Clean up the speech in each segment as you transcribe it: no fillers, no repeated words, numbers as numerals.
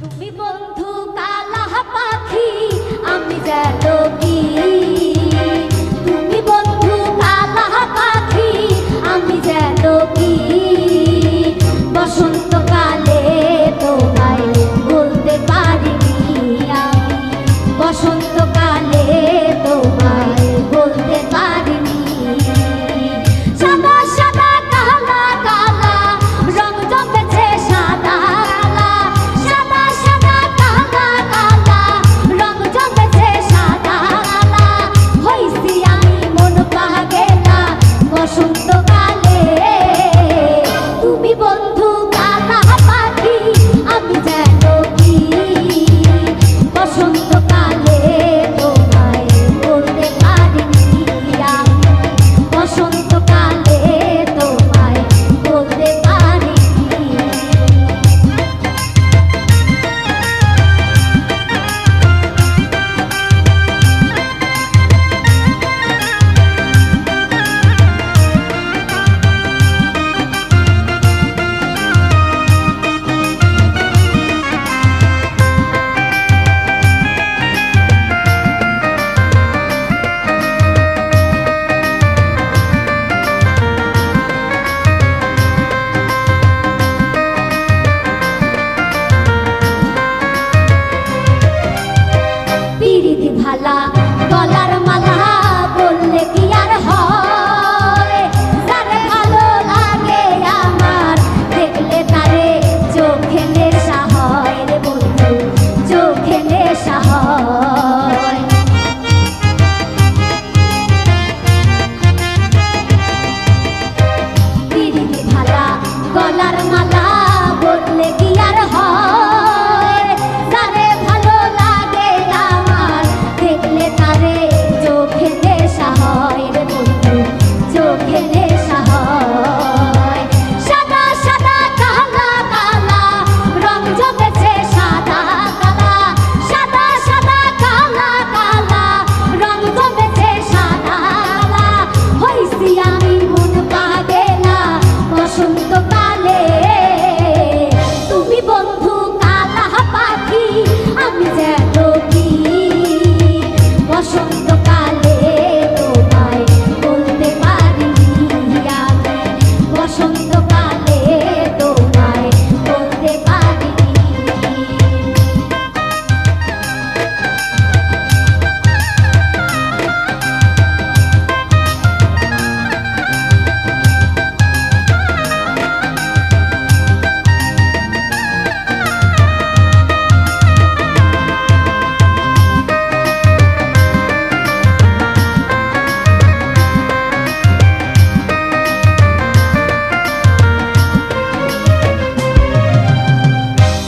তুমি বন্ধু কালা পাখি আমি যেন কি, তুমি বন্ধু কালা পাখি আমি যেন কি, বসন্তকালে তোমায় বলতে পারিনি আমি, বসন্তকালে তোমায় বলতে পারিনি। সাদা সাদা কালা কালা রং জমেছে সাদা কালা, সাদা সাদা কালা কালা রং জমেছে সাদা কালা, হইছি আমি মন পাগেলা বসন্তকালে। তুমি বন্ধু কালা পাখি আমি যেন কি, বসন্তকালে তোমায় বলতে পারিনি আমি, বসন্তকালে তোমায় বলতে পারিনি। পিরিতি ভালা গলার মালা বললে কি আর হয়, যারে ভালো লাগে আমার দেখলে তারে চোখে নেশা হয় রে বন্ধু, চোখে নেশা হয়। পিরিতি ভালা গলার মালা বললে কি আর হয়, যারে ভালো লাগে আমার দেখলে তারে চোখে নেশা হয় রে বন্ধু, চোখে নেশা হয়। সাদা সাদা কালা কালা রং জমেছে সাদা কালা, সাদা সাদা কালা কালা রং জমেছে সাদা কালা, হইছি আমি মন পাগেলা বসন্তকালে। তুমি বন্ধু কালা পাখি আমি যেন কি, বসন্তকালে তোমায় বলতে পারিনি আমি, বসন্তকালে তোমায় বলতে পারিনি।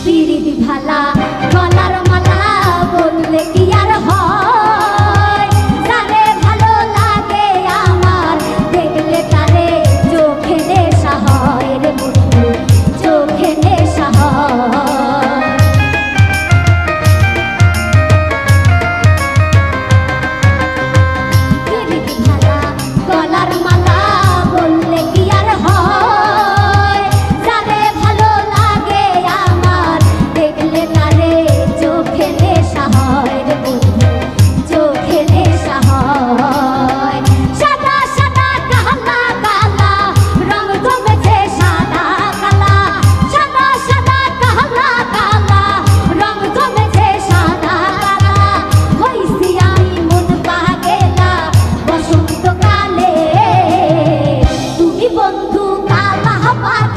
পিরিতি ভালা গলার মালা বললে কি আর হয়, যারে ভালো লাগে আমার দেখলে তারে চোখে নেশা হয় রে বন্ধু, চোখে নেশা হয়। পিরিতি ভালা গলার মালা বললে কি আর হয়, যারে ভালো লাগে আমার দেখলে তারে চোখে নেশা হয় রে বন্ধু, চোখে নেশা হয়। সাদা সাদা কালা কালা রং জমেছে সাদা কালা, সাদা সাদা কালা কালা রং জমেছে সাদা কালা, হইছি আমি মন পাগেলা বসন্তকালে। তুমি বন্ধু কালা পাখি